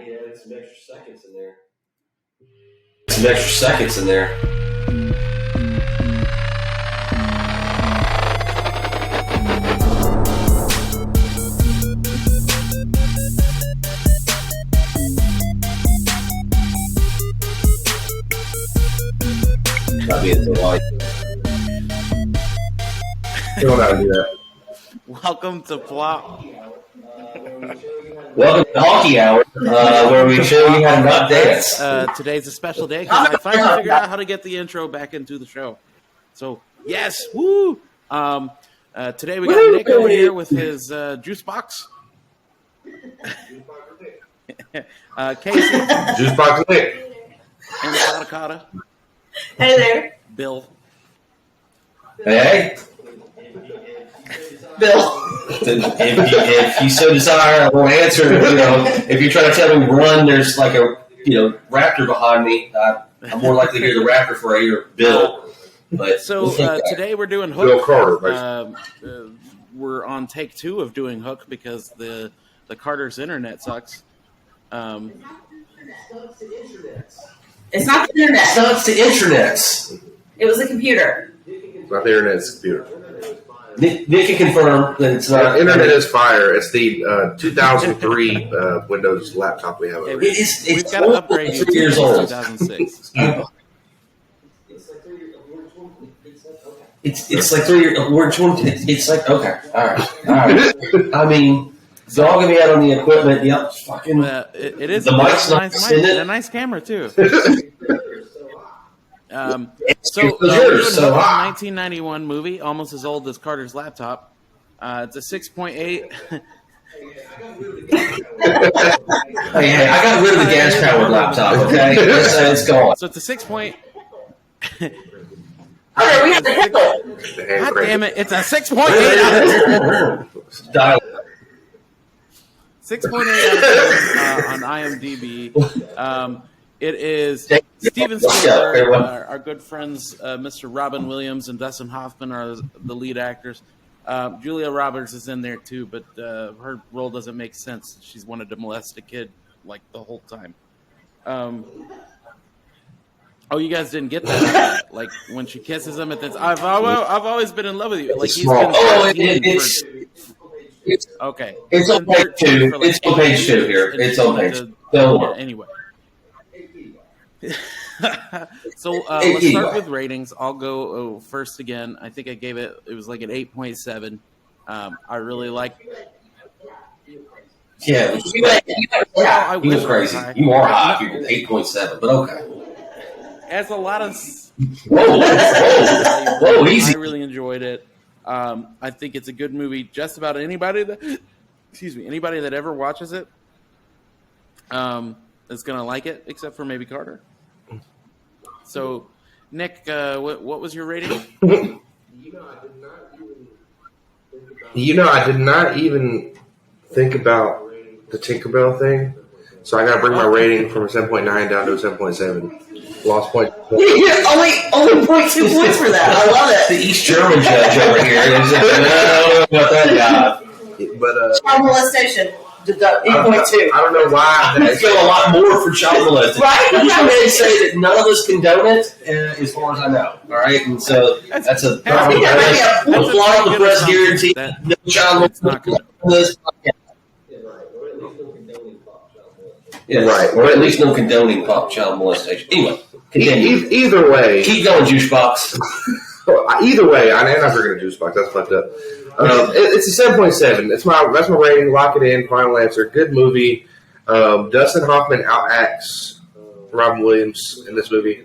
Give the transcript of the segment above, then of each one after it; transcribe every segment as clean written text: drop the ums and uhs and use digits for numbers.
Yeah, some extra seconds in there. Some extra seconds in there. That'd be a delight. You don't know how to do that. Welcome to Flop. Welcome to Hockey Hour, where we show you how to not dance. Today's a special day because I finally figured out how to get the intro back into the show. So, yes, woo! Today we got Nick over here with his juice box. Casey. Juice box Nick. And Kata Kata. Hey there. Bill. Hey. Bill. If you so desire, I won't answer. If you're trying to tell me run, there's like a raptor behind me. I'm more likely to hear the raptor before I hear Bill. But so today we're doing Hook. Bill Carter. We're on take 2 of doing Hook because the Carter's internet sucks. It's not the internet. Sucks to internets. It was a computer. Not the internet, it's the computer. Nick can confirm that it's not. Internet is fire. It's the 2003 Windows laptop we have. Hey, Over we've got to upgrade you 3 years to old. 2006. It's like 3 years. It's like okay, all right. I mean, dogging me out on the equipment. Yep, fucking. It is The mic's not nice in mic it. and a nice camera too. So we're doing so Hook, high. 1991 movie, almost as old as Carter's laptop. It's a 6.8. Hey, I got rid of the gas powered laptop. Okay, it's gone. So it's a 6. Okay, we have the headlet. The hand God crank. damn it! It's a 6.8 Dial. 6.8 out of 10 on IMDb. It is Steven Spielberg, our good friends, Mr. Robin Williams and Dustin Hoffman are the lead actors. Julia Roberts is in there too, but her role doesn't make sense. She's wanted to molest a kid like the whole time. Oh, you guys didn't get that? Like when she kisses him, I've always been in love with you. Like he's been. It's Okay. It's on page 2. It's on page 2 here. It's on page 2. Don't worry. Anyway. So let's start with ratings. I'll go first again. I think I gave it was like an 8.7. I really like. Yeah, Yeah. you were crazy. You are high. You're 8.7, but okay. Has a lot of. Whoa, easy. I really enjoyed it. I think it's a good movie. Just about anybody that ever watches it, is gonna like it, except for maybe Carter. So, Nick, what was your rating? I did not even think about the Tinkerbell thing, so I got to bring my rating from a 7.9 down to a 7.7. Lost point. Yeah, only 0.2 points for that. I love The it. East German judge over here. I don't know about that guy. But Child molestation. Deduct 8.2. I don't know why. Let's go a lot more for child molestation. Right? I'm just going to say that none of us condone it, as far as I know. All right, and so that's a problem. That's A flaw of the press guarantee. No child It's not good. molestation. Yes. Right. Or at least no condoning child molestation. Anyway, continue. Either way, Keep going, juice box. either way, I'm not forgetting a juice box. That's fucked up. It's a 7.7. That's my rating. Lock it in. Final answer. Good movie. Dustin Hoffman outacts Robin Williams in this movie,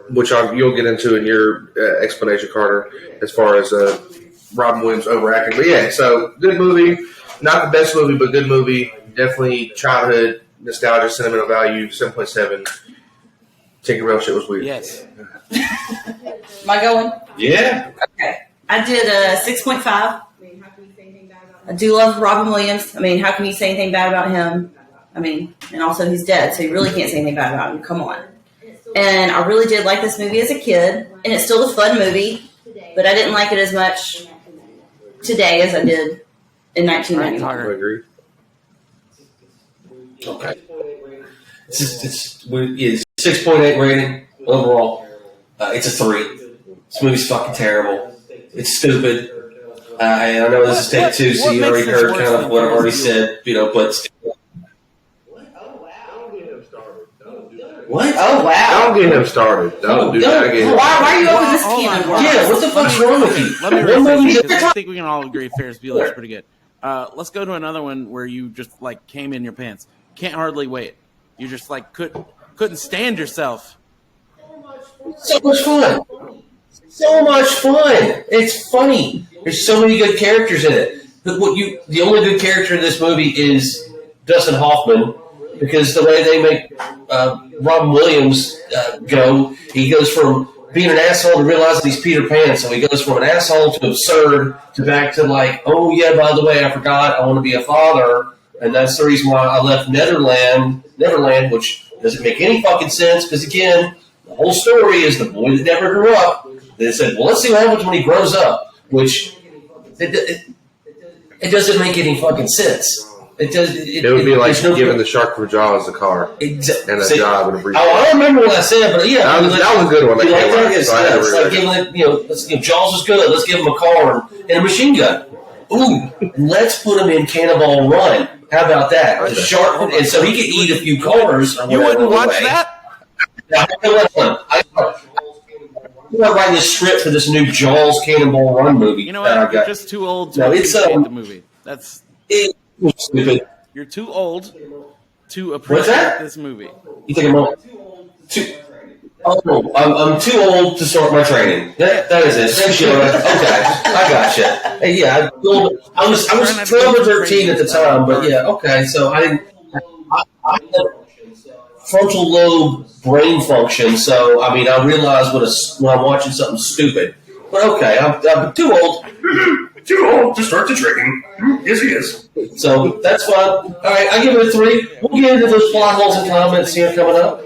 which you'll get into in your explanation, Carter, as far as Robin Williams overacting. But yeah, so good movie. Not the best movie, but good movie. Definitely childhood nostalgia, sentimental value. 7.7. Tinkerbell shit was weird. Yes. Am I going? Yeah. Okay. I did a 6.5. I do love Robin Williams. I mean, how can you say anything bad about him? I mean, and also he's dead, so you really can't say anything bad about him. Come on. And I really did like this movie as a kid, and it's still a fun movie, but I didn't like it as much today as I did in 1991. I agree. Okay. It's 6.8 rating overall. It's a 3. This movie's fucking terrible. It's stupid. And I know this is take 2, so you already heard kind of what I've already said, but still. What? Oh wow! Don't get him started. Don't do that again. Why are you opening this can of worms? Yeah, what the fuck's wrong with you? Let me rephrase because I think we can all agree Ferris Bueller's pretty good. Let's go to another one where you just like came in your pants. Can't hardly wait. You just like couldn't stand yourself. So much fun. So much fun. It's funny. There's so many good characters in it. The only good character in this movie is Dustin Hoffman, because the way they make Robin Williams go, he goes from being an asshole to realizing he's Peter Pan. So he goes from an asshole to absurd to back to like, oh yeah, by the way, I forgot, I want to be a father. And that's the reason why I left Neverland, which doesn't make any fucking sense, because again, the whole story is the boy that never grew up. They said, well, let's see what happens when he grows up, which it doesn't make any fucking sense. It would be like giving the shark from Jaws a car and a job and a briefcase. I don't remember what I said, but yeah, that was a good one. It's like giving let's give Jaws is good. Let's give him a car and a machine gun. Ooh, let's put him in Cannonball Run. How about that? The shark, and so he could eat a few cars. You wouldn't watch that? Now, I'm not writing this script for this new Jaws Cannonball Run movie. You know what? You're just too old to appreciate the movie. That's stupid. You're too old to appreciate this movie. You think I'm too? Oh, I'm too old to start my training. That is it. Sure. Okay, I gotcha. Hey, yeah, I was 12 or 13 at the time, but yeah, okay. So I didn't. I had frontal lobe brain function, so I mean, I realize when I'm watching something stupid. But okay, I'm too old. Too old to start the training. Yes, he is. So that's fine. All right, I give it a 3. We'll get into those plot holes and comments here coming up.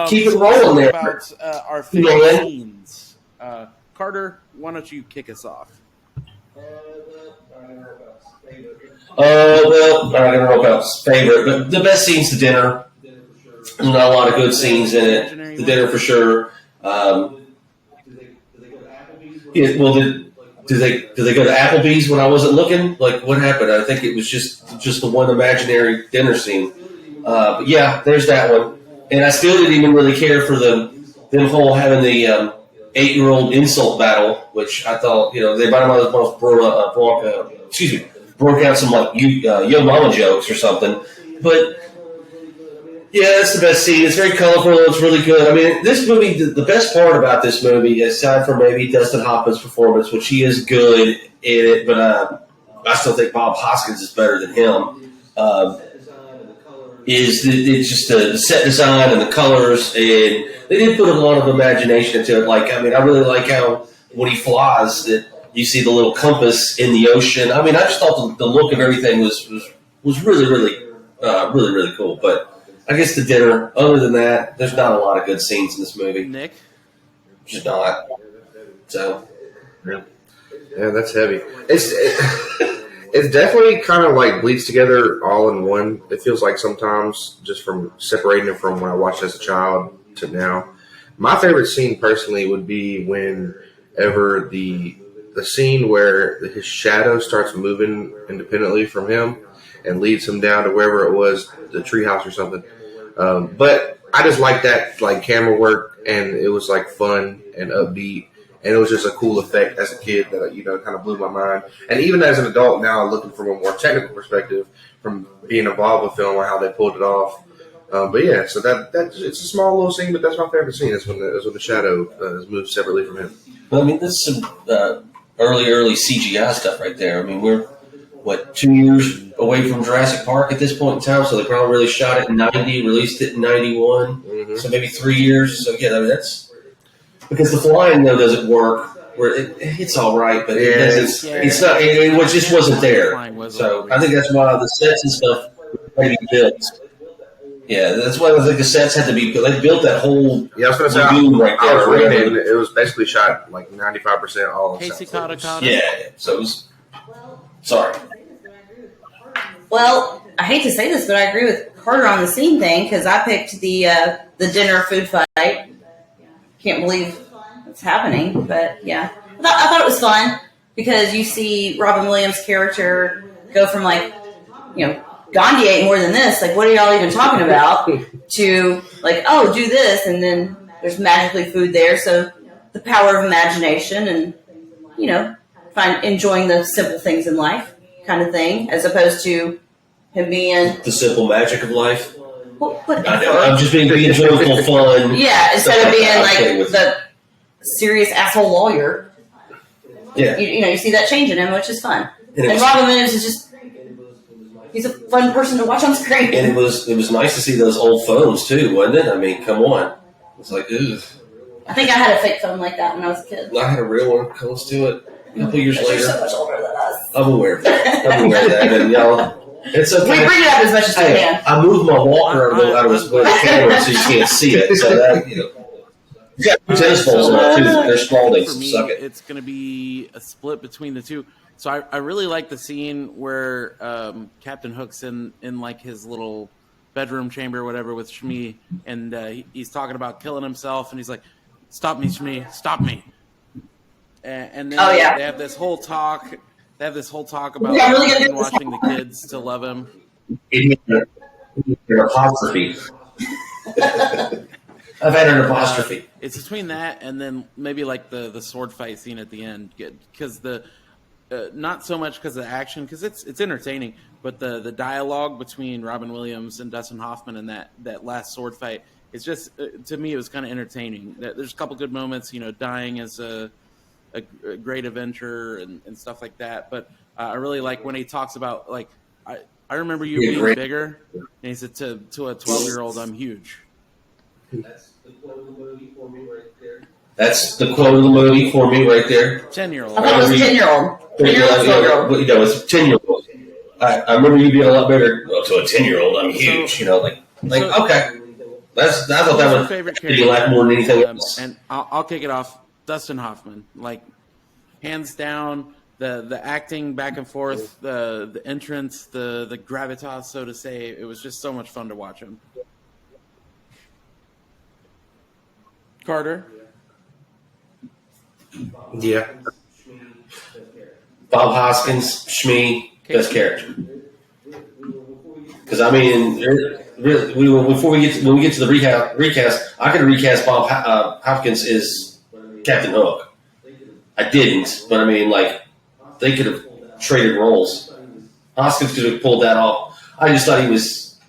Keep it rolling there. About our favorite scenes. Carter, why don't you kick us off? Well, I don't know about favorite, but the best scene's the dinner. There's not a lot of good scenes in it. The dinner for sure. Yeah, well, do they go to Applebee's when I wasn't looking? Like, what happened? I think it was just the one imaginary dinner scene. But yeah, there's that one. And I still didn't even really care for them whole having the 8-year-old insult battle, which I thought, they might have broke out some like Yo Mama jokes or something. But yeah, that's the best scene. It's very colorful. It's really good. I mean, this movie, the best part about this movie, aside from maybe Dustin Hoffman's performance, which he is good in it, but I still think Bob Hoskins is better than him. It's just the set design and the colors, and they did put a lot of imagination into it. Like, I mean, I really like how when he flies, that you see the little compass in the ocean. I mean, I just thought the look of everything was really, really cool. But I guess the dinner. Other than that, there's not a lot of good scenes in this movie. Nick, just not. So, yeah, that's heavy. It's definitely kind of like bleeds together all in one. It feels like sometimes just from separating it from when I watched as a child to now. My favorite scene personally would be whenever the scene where his shadow starts moving independently from him and leads him down to wherever it was, the treehouse or something. But I just like that like camera work, and it was like fun and upbeat. And it was just a cool effect as a kid that, kind of blew my mind. And even as an adult now, looking from a more technical perspective, from being involved with film and how they pulled it off. But yeah, so that it's a small little scene, but that's my favorite scene. Is when the shadow is moved separately from him. Well, I mean, this is some early CGI stuff right there. I mean, we're 2 years away from Jurassic Park at this point in time, so they probably really shot it in 90, released it in 91, so maybe 3 years. So yeah, I mean, that's. Because the flying, though, doesn't work. Where it's all right, but it doesn't. It's not. It just wasn't there. So I think that's why the sets and stuff had to be built. Yeah, that's why I think the sets had to be built. They built that whole lagoon right there. I was reading it was basically shot like 95% all of it. Yeah, so it was. Sorry. Well, I hate to say this, but I agree with Carter on the scene thing because I picked the dinner food fight. Can't believe it's happening, but yeah, I thought it was fun because you see Robin Williams' character go from like, Gandhi ate more than this. Like, what are y'all even talking about? To like, oh, do this, and then there's magically food there. So the power of imagination, and enjoying the simple things in life, kind of thing, as opposed to him being the simple magic of life. Whatever. I know. I'm just being joyful, fun. Yeah, instead of being like the serious asshole lawyer. Yeah. You see that change in him, which is fun. And Robin Williams is just, he's a fun person to watch on screen. And it was nice to see those old phones too, wasn't it? I mean, come on. It's like, ugh. I think I had a fake phone like that when I was a kid. I had a real one close to it a couple years You're later. so much older than us. I'm aware of that. And it's okay. We bring it up as much as we can. I moved my walker out of the camera so you can't see it. So that, you got tennis balls in there too. They're Spalding. For me, Suck it. it's going to be a split between the two. So I really like the scene where Captain Hook's in like his little bedroom chamber or whatever with Shmi, and he's talking about killing himself, and he's like, "Stop me, Shmi! Stop me!" And then they have this whole talk. They have this whole talk about watching the kids to love him. An apostrophe. I've had an apostrophe. It's between that and then maybe like the sword fight scene at the end, because the not so much because of the action, because it's entertaining, but the dialogue between Robin Williams and Dustin Hoffman in that last sword fight is just to me it was kind of entertaining. There's a couple good moments, dying as a great adventure and stuff like that. But I really like when he talks about like I remember you being bigger, and he said to a 12-year-old, "I'm huge." That's the quote of the movie for me right there. That's the quote of the movie for me right there. 10-year-old. I thought it was 10-year-old. 10-year-old. It's 10-year-old. I remember you being a lot bigger. Well, to a 10-year-old, I'm huge. Okay. I thought that was favorite character. Like more than anything else. And I'll kick it off. Dustin Hoffman, like hands down, the acting back and forth, the entrance, the gravitas, so to say. It was just so much fun to watch him. Carter. Yeah. Bob Hoskins, Shmi, best character. Because I mean, really, before we get to the recast, I could recast Bob Hopkins as Captain Hook. I didn't, but I mean, like, they could have traded roles. Hoskins could have pulled that off. I just thought he was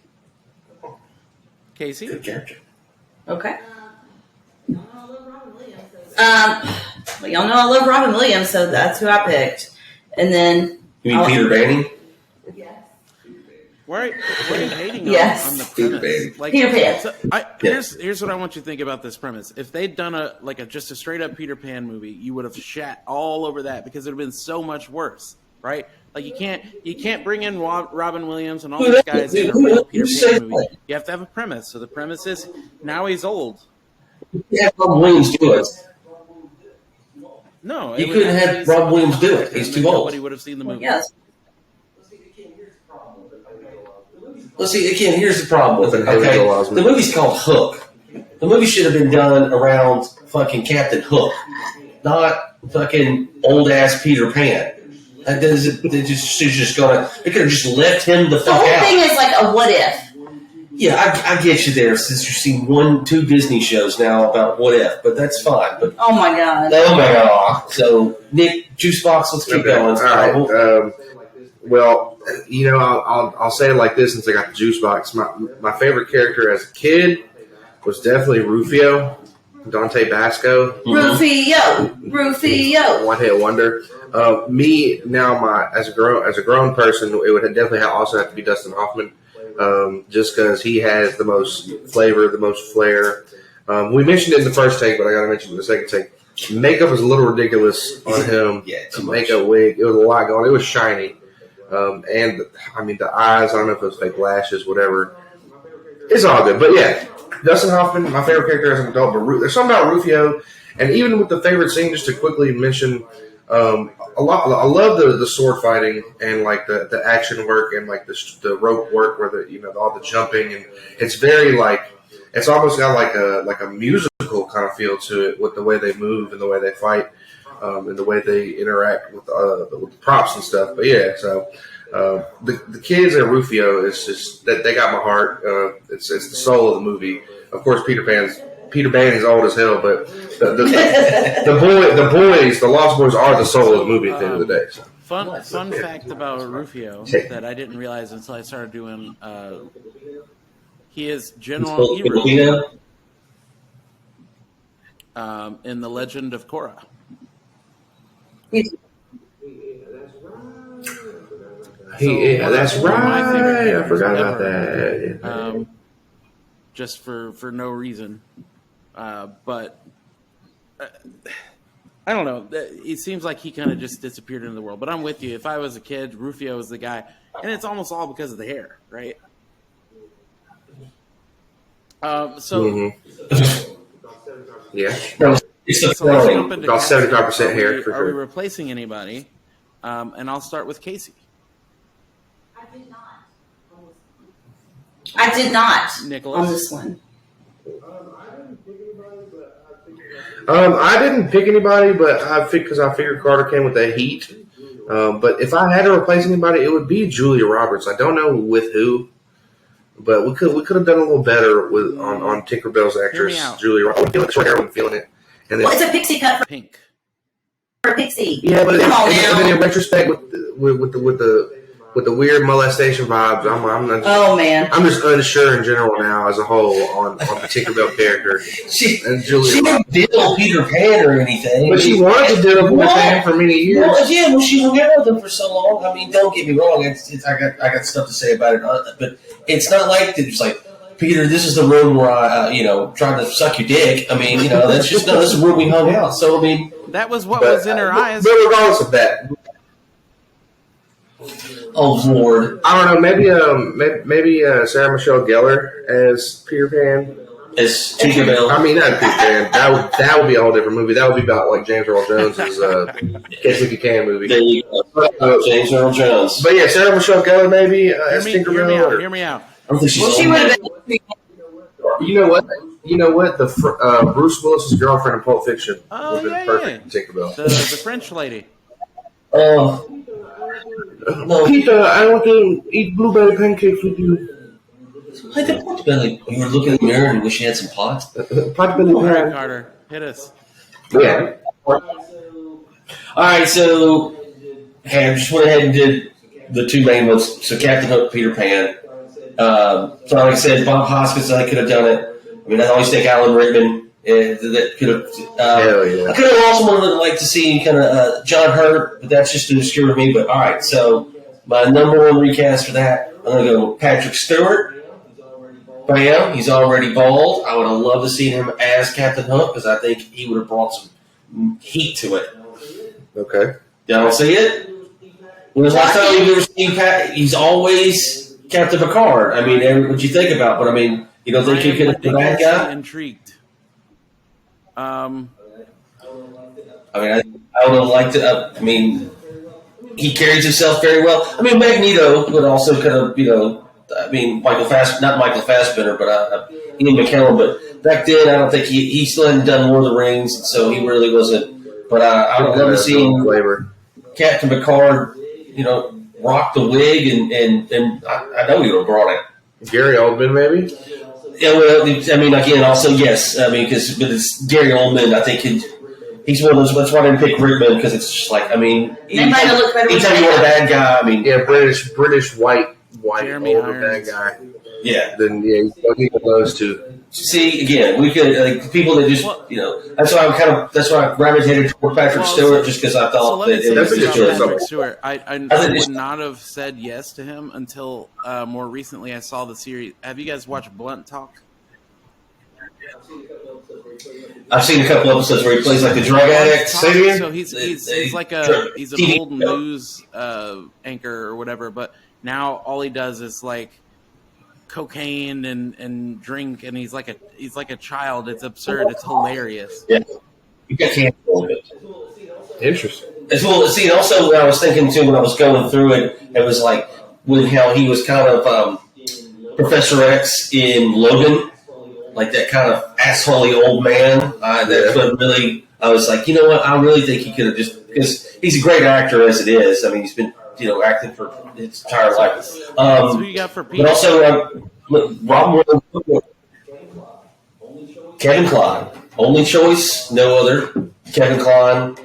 Casey. Good character. Okay. Well, y'all know I love Robin Williams, so that's who I picked. And then You mean Peter Banning? Why are you hating Yes. on the Peter premise? Pan. Like, Peter Pan. So here's what I want you to think about this premise. If they'd done just a straight up Peter Pan movie, you would have shat all over that because it would have been so much worse, right? Like you can't bring in Robin Williams and all these guys in a real Peter Pan movie. You have to have a premise. So the premise is now he's old. Yeah, Rob Williams do it. No, You couldn't have Rob Williams do it. He's too old. Nobody would have seen the movie. yes. Well, see, again, here's the problem with it. Okay. Okay, the movie's called Hook. The movie should have been done around fucking Captain Hook, not fucking old ass Peter Pan. That doesn't. They just gonna. They could have just left him the The fuck whole out. thing is like a what if. Yeah, I get you there. Since you've seen 2 Disney shows now about what if, but that's fine. But Oh my god. oh my god. So Nick, Juicebox, let's keep going. All right. Well, I'll say it like this since I got the juice box. My favorite character as a kid was definitely Rufio, Dante Basco. Rufio. One hit wonder. Me now, as a grown person, it would definitely also have to be Dustin Hoffman, just because he has the most flavor, the most flair. We mentioned it in the first take, but I got to mention it in the second take. Makeup was a little ridiculous on him. Yeah, too a much. makeup wig. It was a lot going on. It was shiny. And I mean, the eyes, I don't know if it was fake lashes, whatever. It's all good. But yeah, Dustin Hoffman, my favorite character as an adult. But there's something about Rufio. And even with the favorite scene, just to quickly mention, a lot. I love the sword fighting and like the action work and like the rope work where all the jumping, and it's very like it's almost got like a musical kind of feel to it with the way they move and the way they fight, and the way they interact with the props and stuff. But yeah, so the kids at Rufio is just that they got my heart. It's the soul of the movie. Of course, Peter Pan is old as hell, but the boys, the Lost Boys, are the soul of the movie at the end of the day. So. Fun fact about Rufio that I didn't realize until I started doing. He is General Eru in the Legend of Korra. That's right. I forgot about that. Just for no reason. But I don't know. It seems like he kind of just disappeared into the world. But I'm with you. If I was a kid, Rufio was the guy. And it's almost all because of the hair, right? Yeah. So let's jump into about 75% hair for Are sure. we replacing anybody? And I'll start with Casey. I did not Nicholas? on this one. I didn't pick anybody, but because I figured Carter came with that heat. But if I had to replace anybody, it would be Julia Roberts. I don't know with who, but we could have done a little better with on Tinkerbell's actress Julia Roberts. The short hair, I'm feeling it. And then, Well, it's a pixie cut for Pink. a pixie. yeah, but Come on and now. then in retrospect, with the weird molestation vibes, Oh man. I'm just unsure in general now as a whole on the Tinkerbell character. She And Julia didn't deal Peter Pan or anything. But she wanted to deal with What? Pan for many years. Well, yeah, well, she was with him for so long. I mean, don't get me wrong. I got stuff to say about it, but it's not like it's like Peter. This is the room where I, tried to suck your dick. I mean, that's just no. This is where we hung out. So I mean, That was what was in her eyes. But regardless of that, oh Lord, I don't know. Maybe Sarah Michelle Gellar as Peter Pan. it's Tinkerbell. I mean, not Peter Pan. That would be a whole different movie. That would be about like James Earl Jones' Catch Me If You Can movie. There you go. James Earl Jones. But yeah, Sarah Michelle Gellar maybe as Hear Tinkerbell. me out. or- Hear me out. I don't think she's. Well, she old. would have been. You know what? The Bruce Willis's girlfriend in Pulp Fiction Oh, would have yeah, been perfect yeah. in Tinkerbell. The French lady. No, Peter, I want to eat blueberry pancakes with you. I think Potbelly. You were looking in the mirror and wish you had some pot. Potbelly All right, pie. Carter, hit us. Yeah. All right, so I just went ahead and did the two main ones. So Captain Hook, Peter Pan. So like I said, Bob Hoskins, I could have done it. I mean, I always think Alan Rickman that could have. Hell yeah. I could have also wanted to see kind of John Hurt, but that's just to obscure me. But all right, so my number one recast for that, I'm going to go Patrick Stewart. Bam, he's already bald. I would have loved to see him as Captain Hook because I think he would have brought some heat to it. Okay. Y'all don't see it? When was the last time you've ever seen Pat? He's always Captain Picard. I mean, what you think about? But I mean, you don't think he could have been that guy? Intrigued. I mean, I would have liked it. I mean, he carries himself very well. I mean, Magneto would also kind of, I mean, not Michael Fassbender, but Ian McKellen. But back then, I don't think he still hadn't done Lord of the Rings, and so he really wasn't. But I would love to see him, flavor. Captain Picard, rock the wig, and I know he would have brought it. Gary Oldman, maybe? Yeah, well, I mean, again, also yes. I mean, but it's Gary Oldman. I think he's one of those. That's why I didn't pick Rickman because it's just like, I mean, They might have looked better with anytime you want a bad guy, I mean, Yeah, British white, Jeremy older Irons. bad guy. yeah. Then yeah, you don't need those two. See, again, we could people that just that's why that's why I gravitated toward Patrick Stewart just because I So thought let me that say it was this That's just a about good Patrick choice. Stewart. I think would it's- not have said yes to him until more recently I saw the series. Have you guys watched Blunt Talk? I've seen a couple episodes where he plays like the drug addict. Talk- Say it again? So he's like he's an TV old show. news anchor or whatever, but now all he does is like cocaine and drink, and he's like a child. It's absurd. It's hilarious. Yeah, you got canceled. Interesting. As well, see, also what I was thinking too when I was going through it, it was like with how he was kind of Professor X in Logan, like that kind of assholey old man. That could really, I was like, you know what? I really think he could have just, because he's a great actor as it is. I mean, he's been acting for his entire life. So who you got for Peter? But also, Robin Williams, Kevin Kline, only choice, no other. Kevin Kline.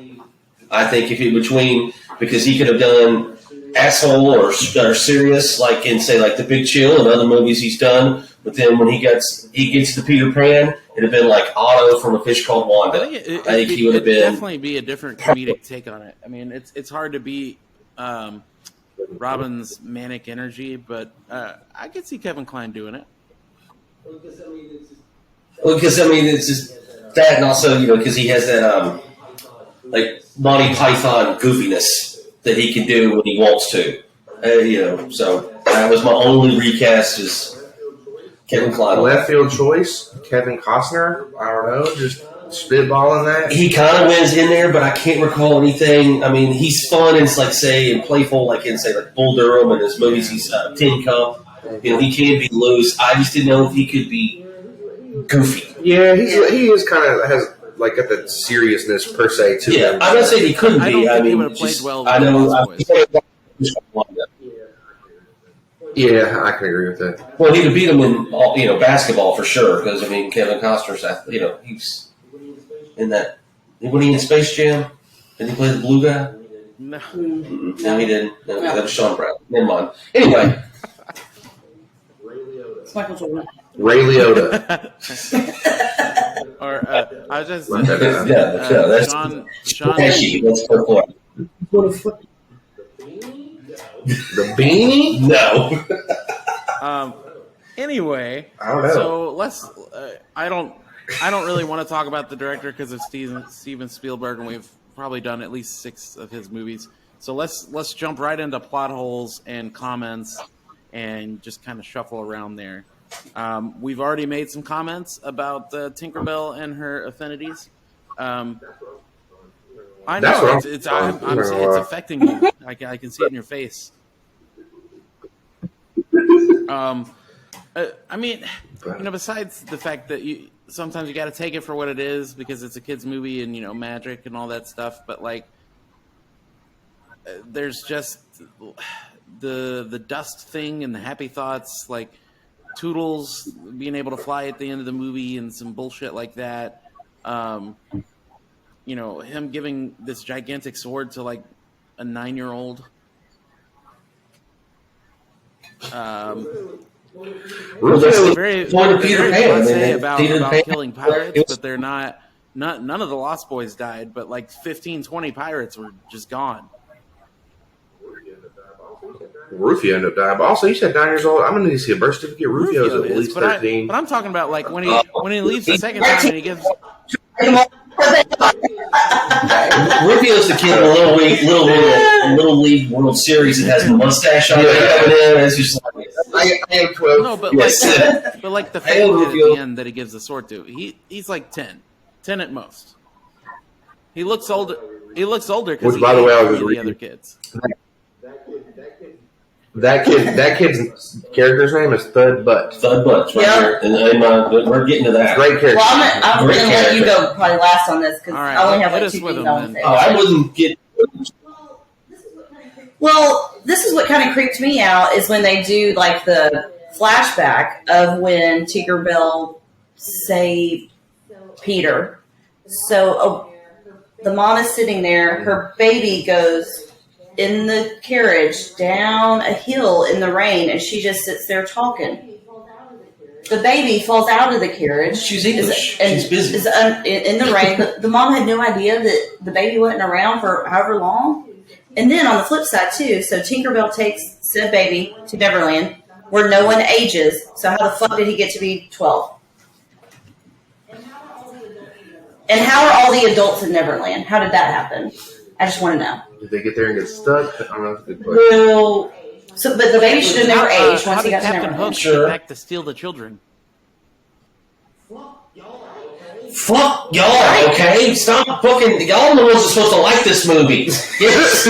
I think if he between, because he could have done asshole or serious, like in say like The Big Chill and other movies he's done. But then when he gets to Peter Pan, it'd have been like Otto from A Fish Called Wanda. I think he would have been definitely be a different comedic take on it. I mean, it's hard to beat Robin's manic energy, but I could see Kevin Kline doing it. Well, because I mean, it's just that, and also because he has that like Monty Python goofiness that he can do when he wants to. So that was my only recast is Kevin Kline. Left field choice, Kevin Costner. I don't know, just spitballing that. He kind of wins in there, but I can't recall anything. I mean, he's fun and it's like and playful, like in like Bull Durham and his movies. He's Tin Cup. He can be loose. I just didn't know if he could be goofy. Yeah, he is kind of has like got that seriousness per se to him. I'm not saying he couldn't I be. don't think he mean, would have played well with I know. the Yeah, I can agree with that. Well, he would beat him in basketball for sure. Because I mean, Kevin Costner's he's in that. When he in Space Jam, did he play the blue guy? No. No, he didn't. No, that was Sean Brown. Never mind. Anyway, It's Michael Jordan. Ray Liotta. Or I was just that's Sean. Pesci. That's for The Beanie? No. Anyway, I don't know. so let's. I don't really want to talk about the director because of Steven Spielberg, and we've probably done at least 6 of his movies. So let's jump right into plot holes and comments, and just kind of shuffle around there. We've already made some comments about Tinkerbell and her affinities. I know it's affecting you. I can see it in your face. I mean, besides the fact that sometimes you got to take it for what it is because it's a kids' movie and magic and all that stuff. But like, there's just the dust thing and the happy thoughts, like Toodles being able to fly at the end of the movie and some bullshit like that. Him giving this gigantic sword to like a 9-year-old. That's very Peter Pan. About killing pirates, but they're not. None of the Lost Boys died, but like 15, 20 pirates were just gone. Rufio ended up dying, but also you said 9 years old. I'm gonna need to see a birth certificate. Rufio's at least 13. But I'm talking about like when he leaves the second time and he gives. Rufio's the kid in the Little League World Series that has the mustache on it. It's just like, I am 12. No, but yes. like the family at the end that he gives the sword to, he's like 10 at most. He looks older. He looks older because by the way, I was the other kids. That kid's character's name is Thud Butts. Thud Butts, right here. And we're getting to that. Great character. Well, I'm going to let you go probably last on this because I only have like 2 things I want to say. I wouldn't get. Well, this is what kind of creeped me out is when they do like the flashback of when Tinkerbell saved Peter. So the mom is sitting there. Her baby goes in the carriage down a hill in the rain, and she just sits there talking. The baby falls out of the carriage. She's English. She's busy. Is in the rain. The mom had no idea that the baby wasn't around for however long. And then on the flip side, too, so Tinkerbell takes said baby to Neverland, where no one ages. So how the fuck did he get to be 12? And how are all the adults in Neverland? How did that happen? I just want to know. Did they get there and get stuck? I don't know. That's a good question. Well, but the baby should have never aged once he got to Captain Neverland. Hook get back to steal the children? Fuck y'all, okay? Stop fucking. Y'all are the ones that are supposed to like this movie. Yes.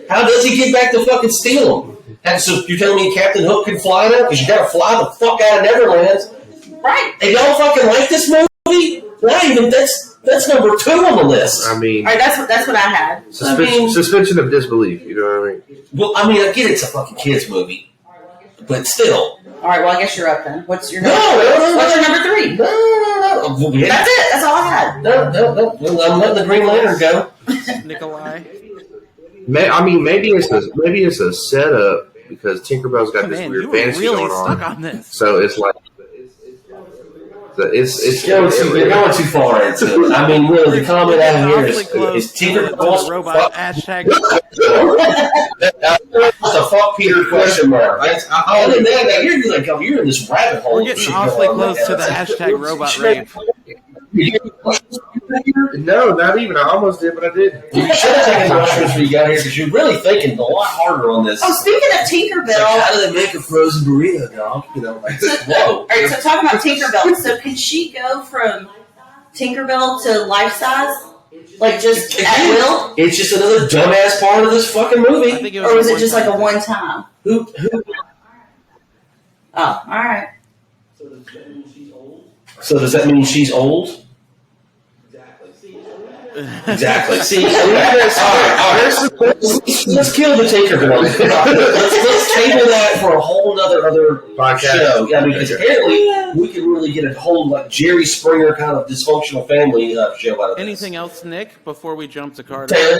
How does he get back to fucking steal them? And so you're telling me Captain Hook can fly now? Because you gotta fly the fuck out of Neverlands. Right. And y'all fucking like this movie? Not even, that's number 2 on the list. I mean, All right, that's what I had. suspension of disbelief. You know what I mean? Well, I mean, I get it's a fucking kids movie, but still. All right, well, I guess you're up then. What's your No, What's your number 3? No. Yeah. That's it. That's all I had. No. I'm letting the Green Lantern go. Nikolai. Maybe it's a setup because Tinkerbell's got this Man, weird you were fantasy really going stuck on. on this. So it's like You're going too far into it. I mean, really, the comment out here is Tinkerbell's robot hashtag. It's a fuck Peter question mark. Other than that, you're in this rabbit hole. We're getting awfully close to the hashtag robot rape. no, not even. I almost did, but I didn't. You should have taken mushrooms when you got here because you're really thinking a lot harder on this. Oh, speaking of Tinkerbell. Like, how do they make a frozen burrito, dog? You know, like, whoa. All right, so talking about Tinkerbell. So can she go from Tinkerbell to life size? Like just at will? It's just another dumbass part of this fucking movie. I think it Or was it just like a one-time one time? Who? Oh, all right. So does that mean she's old? Exactly. See, all right. Let's kill the Tinkerbell. Let's table that for a whole other Podcast. show. Yeah, I mean, because apparently we can really get a whole like Jerry Springer kind of dysfunctional family show out of this. Anything else, Nick, before we jump to Carter? Taylor?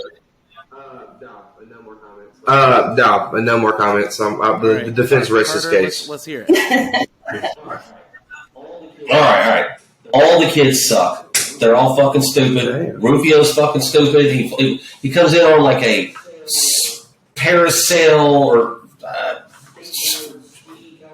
No more comments. The defense rests his Carter, case. let's hear it. All right. All the kids suck. They're all fucking stupid. Damn. Rufio's fucking stupid. He comes in on like a parasail or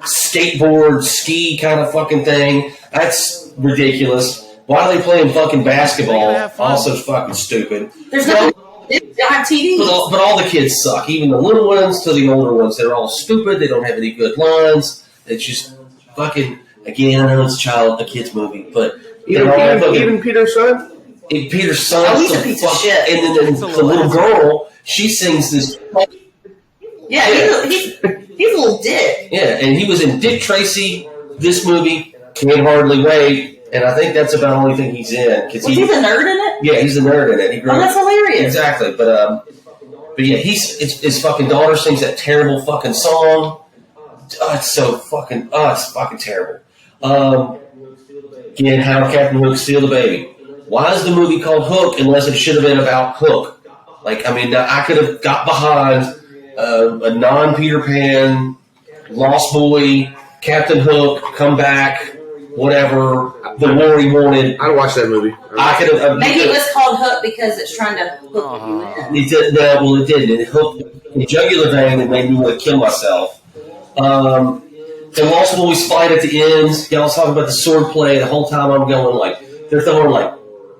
skateboard, ski kind of fucking thing. That's ridiculous. Why are they playing fucking basketball? Also fucking stupid. There's no. They don't have TV. But all the kids suck. Even the little ones to the older ones. They're all stupid. They don't have any good lines. It's just fucking. Again, I know it's a kid's movie, but Even Peter's son? Peter's son. Oh, he's a piece of shit. And then the little girl, she sings this. Yeah, he's a little dick. Yeah, and he was in Dick Tracy, this movie, Can't Hardly Wait, and I think that's about the only thing he's in. Was he the nerd in it? Yeah, he's the nerd in it. He grew Oh, that's hilarious. Exactly, but yeah, his fucking daughter sings that terrible fucking song. It's fucking terrible. Again, how Captain Hook steal the baby. Why is the movie called Hook unless it should have been about Hook? Like, I mean, I could have got behind a non-Peter Pan, Lost Boy, Captain Hook, come back, whatever, the war he wanted. I'd watch that movie. I could have. Maybe it was called Hook because it's trying to hook you in. It did, no, well, it didn't. It hooked the jugular vein and made me want to kill myself. The Lost Boys fight at the end. Y'all was talking about the sword play. The whole time I'm going like, they're throwing like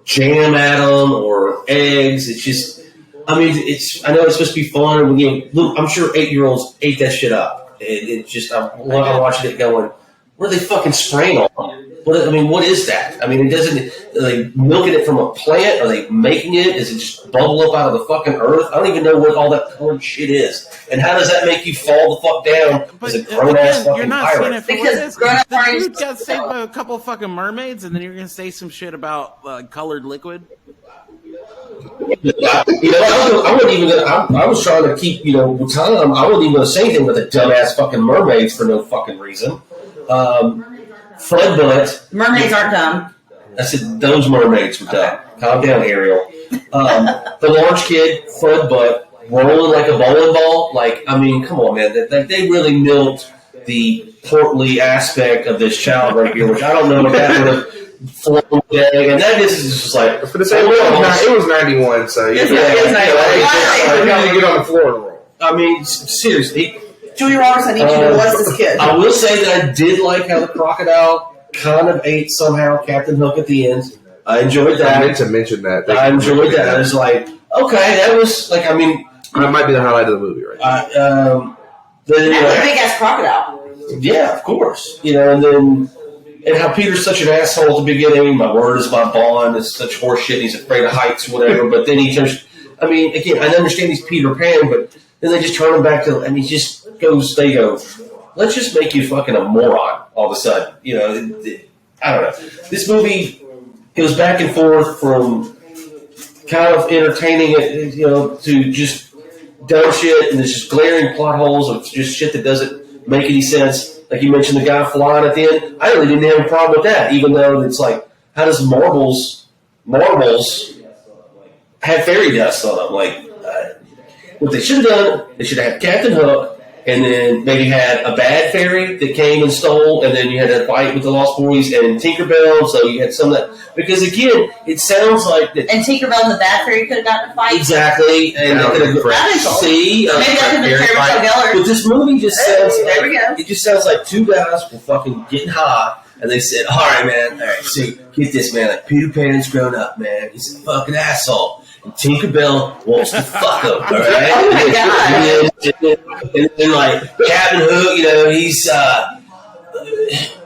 jam at them or eggs. It's just, I mean, I know it's supposed to be fun. And I'm sure 8-year-olds ate that shit up. It just, I'm watching it going, what are they fucking spraying on? What is that? I mean, are they milking it from a plant? Are they making it? Does it just bubble up out of the fucking earth? I don't even know what all that colored shit is. And how does that make you fall the fuck down as a grown-ass fucking you're not pirate? seeing it for Because what it is. grown-up The pirates- dude got saved by a couple fucking mermaids, and then you're going to say some shit about colored liquid? I wasn't even gonna, I was trying to keep, time. I wasn't even going to say anything with the dumbass fucking mermaids for no fucking reason. Fudbutt. Mermaids aren't dumb. I said those mermaids were dumb. Calm down, Ariel. The large kid, Fudbutt, rolling like a bowling ball. Like, I mean, come on, man. They really milked the portly aspect of this child right here, which I don't know if that would have flown today. And that is just like, For the same it was 91, so It's 91. You got to get on the floor and roll. I mean, seriously. Julia Roberts, I need you to molest this kid. I will say that I did like how the crocodile kind of ate somehow Captain Hook at the end. I enjoyed I that. meant to mention that. I enjoyed that. I was like, okay, that was like, I mean, That might be the highlight of the movie, right? That was a big ass crocodile. Yeah, of course. And then and how Peter's such an asshole at the beginning. My word is my bond. It's such horseshit. He's afraid of heights or whatever. But then he turns. I mean, again, I understand he's Peter Pan, but then they just turn him back to, and he just goes. They go, let's just make you fucking a moron all of a sudden. You know, I don't know. This movie goes back and forth from kind of entertaining it, you know, to just dumb shit, and there's just glaring plot holes of just shit that doesn't make any sense. Like you mentioned, the guy flying at the end. I really didn't have a problem with that, even though it's like, how does marbles have fairy dust on them? Like, what they should have done, they should have had Captain Hook, and then maybe had a bad fairy that came and stole, and then you had a fight with the Lost Boys and Tinkerbell, so you had some of that. Because again, it sounds like that. And Tinkerbell and the Bad Fairy could have gotten a fight. Exactly, and Yeah, they could have that'd be cool. see. Maybe that could have been Fairy Tale Geller. But this movie just sounds Hey, there we go. it just sounds like two guys were fucking getting high, and they said, "All right, man, all right, see, get this, man. Like Peter Pan's grown up, man. He's a fucking asshole." And Tinkerbell wants to fuck him, all right? Oh my God. And then, like, Captain Hook, you know,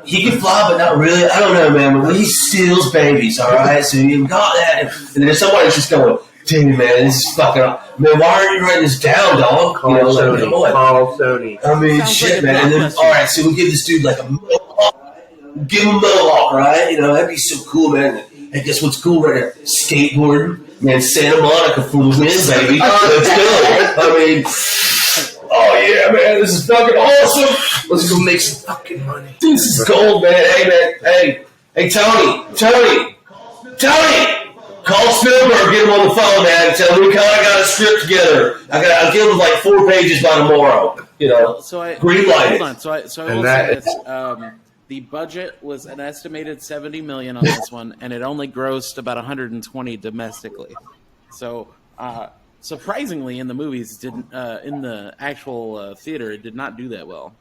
he can fly, but not really. I don't know, man, but he steals babies, all right? So you got that. And then somebody's just going, "Dude, man, this is fucking up. Man, why aren't you writing this down, dog?" You know, like, come on. Call Sony. I mean, Sounds shit, like a man. And then, blockbuster. all right, so we give this dude like a mohawk. Give him a mohawk, right? You know, that'd be so cool, man. And guess what's cool right there? Skateboarding. Man, Santa Monica for the win, baby. Let's go. I mean, oh yeah, man, this is fucking awesome. Let's go make some fucking money. This is gold, man. Hey, man. Hey, Tony. Call Spielberg, get him on the phone, man. Tell him we kind of got a script together. I'll give him like 4 pages by tomorrow. You know, green light it. Hold on. So I And will that- say this. The budget was an estimated $70 million on this one, and it only grossed about 120 domestically. So, surprisingly, in the movies, didn't in the actual theater, it did not do that well.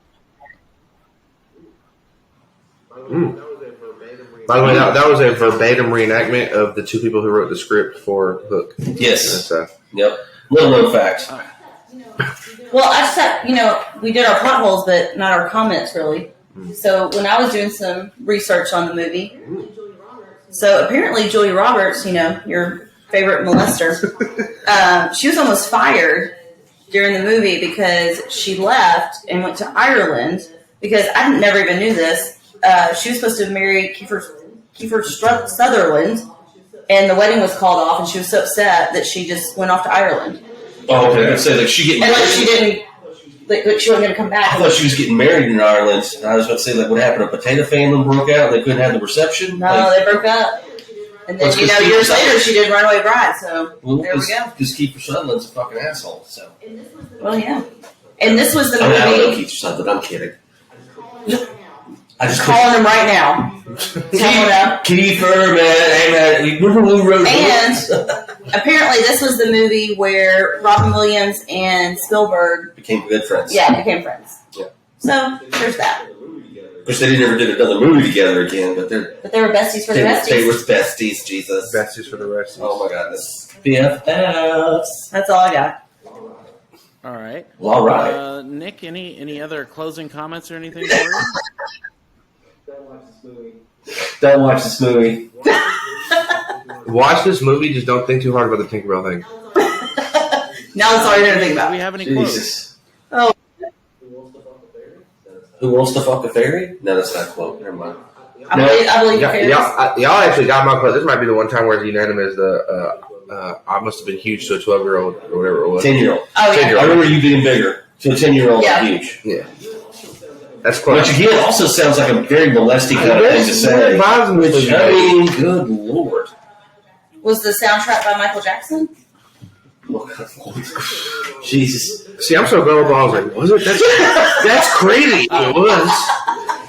By the way, that was a verbatim reenactment of the two people who wrote the script for Hook. Yes. So, Yep. Little known fact. Well, I just thought, we did our plot holes, but not our comments, really. So when I was doing some research on the movie, so apparently Julia Roberts, your favorite molester, she was almost fired during the movie because she left and went to Ireland because I never even knew this. She was supposed to marry Kiefer Sutherland, and the wedding was called off, and she was so upset that she just went off to Ireland. Oh, okay. I'd say like she getting And married. she didn't, like she wasn't going to come back. I thought she was getting married in Ireland. And I was about to say, like, what happened? A potato famine broke out and they couldn't have the reception? No, Like, they broke up. And then, Let's just keep years it later, she did Runaway Bride, so well, there we go. Because Kiefer Sutherland's a fucking asshole. So Well, yeah. And this was the I mean, I don't know movie. Kiefer Sutherland. I'm kidding. I just Calling him right now. Tell him up. Kiefer, man. Hey, man. Remember who wrote And apparently, this was the movie where Robin Williams and Spielberg, became good friends. became friends. Yeah. So there's that. Of course, they never did another movie together again, but But they were besties for the they were besties. besties, Jesus. besties for the rest. Oh, my God. BFFs. That's all I got. All right. Well, all right. Nick, any other closing comments or anything for you? Don't watch this movie. Watch this movie. Just don't think too hard about the Tinkerbell thing. Now that's all you're going to think Do about. we have any quotes? Jesus. Oh. Who wants to fuck a fairy? No, that's not a quote. Never mind. I believe your fairies. Y'all actually got my quote. This might be the one time where it's unanimous. I must have been huge to a 12-year-old or whatever it was. 10-year-old. Oh, yeah. 10-year-old. I remember you being bigger. So a 10-year-old Yeah. is huge. Yeah, that's quite. Which again also sounds like a very molesting kind of thing to say. Which, I mean, good lord. Was the soundtrack by Michael Jackson? Jesus. See, I'm so gullible. I was like, was it? That's crazy. It was.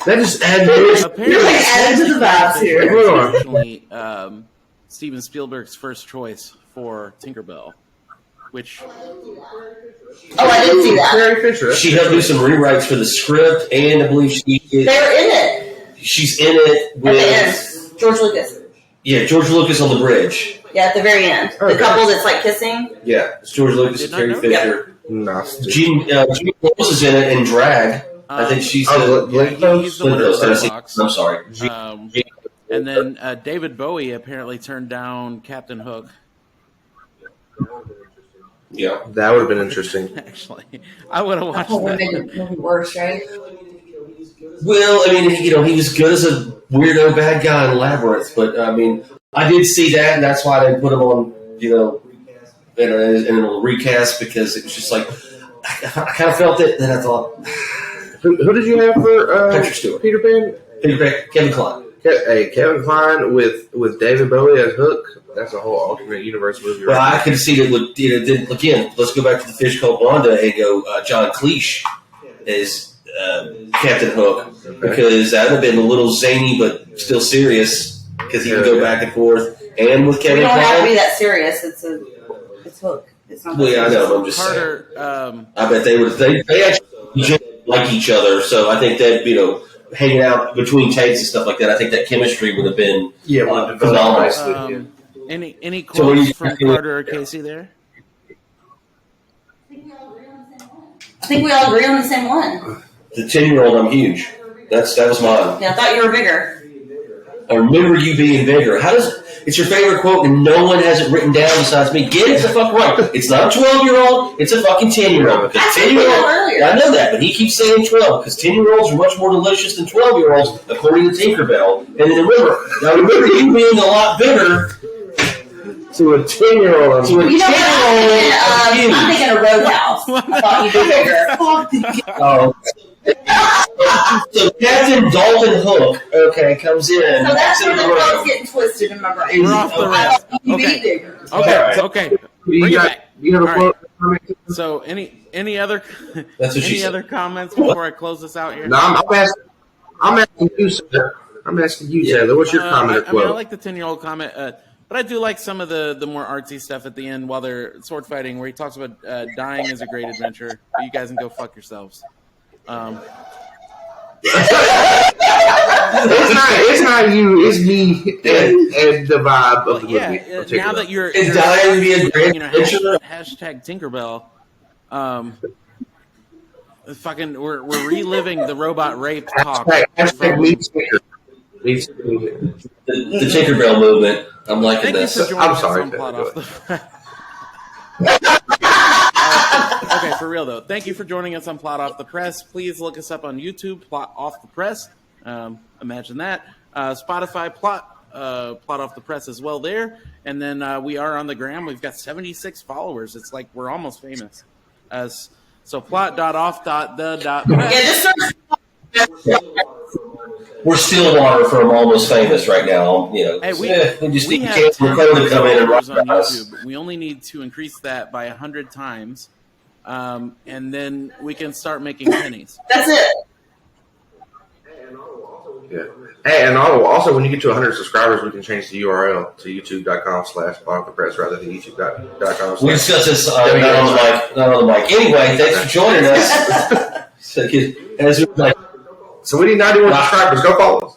That just added. Apparently, You're like adding to the vibes here. Hold on. originally Steven Spielberg's first choice for Tinkerbell, which Oh, I didn't see that. Carrie Fisher. She helped do some rewrites for the script, and I believe They were in it she's in it at the with end. George Lucas. George Lucas on the bridge. Yeah, at the very end. The Okay. couple that's like kissing. Yeah, it's George Lucas Did and not Carrie know. Fisher. Nasty. Gene Close is in it in drag. I think she's he's the winner of Tennessee. Fox. I'm sorry. And then David Bowie apparently turned down Captain Hook. Yeah, that would have been interesting. Actually, I would have watched That would that. make the movie worse, right? Well, I mean, he was good as a weirdo bad guy in Labyrinth, but I mean, I did see that, and that's why they put him on, in a recast, because it was just like I kind of felt it. Then I thought, Who did you have for Patrick Stewart, Peter Pan? Kevin Kline. Hey, Kevin Kline with David Bowie as Hook. That's a whole alternate universe movie. Well, Right? I could see that would, then again, let's go back to The Fish Called Wanda and go John Cleese as Captain Hook, because that would have been a little zany but still serious, because he would go back and forth, and with We Kevin don't have to be Kline. that serious. It's Hook. It's not. Well, yeah, I know. I'm just saying. Carter, I bet they would. They actually like each other, so I think that hanging out between takes and stuff like that, I think that chemistry would have been phenomenal. any So what do you quotes from think? Carter or Casey there? I think we all agree on the same one. The 10-year-old, I'm huge. That was mine. Yeah, I thought you were bigger. I remember you being bigger. It's your favorite quote, and no one has it written down besides me. Get it the fuck right. It's not a 12-year-old. It's a fucking 10-year-old. Because That's what we 10-year-old. said earlier. I know that, but he keeps saying 12 because 10-year-olds are much more delicious than 12-year-olds, according to Tinkerbell. And then remember you being a lot bigger. To a 10-year-old. To a 10-year-old. I'm thinking of Roadhouse. I thought you'd be bigger. Oh. So Captain Dalton Hook, comes in. So that's where the road. quote's getting twisted in my brain. We're off the I rails. thought you'd Okay. be bigger. Okay. Bring it back. You have a All quote? So any other That's what she any said. other comments before I close this out here? No, I'm asking you, sir. I'm asking you, Taylor. What's your comment or I quote? mean, I like the 10-year-old comment, but I do like some of the more artsy stuff at the end while they're sword fighting, where he talks about dying is a great adventure. But you guys can go fuck yourselves. It's not you. It's me and the vibe of the Yeah, movie. now that you're Is dying to be a great adventure? hashtag Tinkerbell, fucking we're reliving the robot rape talk. Hashtag from- me Tinker. Me Tinker. The Tinkerbell movement. I'm liking Thank you this. for joining I'm us sorry, on Plot go Off the Okay, for real though. Thank you for joining us on Plot Off the Press. Please look us up on YouTube, Plot Off the Press. Imagine that. Spotify, Plot Off the Press as well there. And then we are on the gram. We've got 76 followers. It's like we're almost famous. So plot.off.the.press. Yeah, just search. We're Stillwater from Almost Famous right now. Hey, we just we need have Cameron Crowe to come in and rock followers on us. YouTube. We only need to increase that by 100 times, and then we can start making pennies. That's it. Yeah. Hey, and also when you get to 100 subscribers, we can change the URL to youtube.com/plotofthepress rather than youtube.com. We discussed this not on the mic. Anyway, thanks for joining us. So we we need 91 subscribers. Go follow us.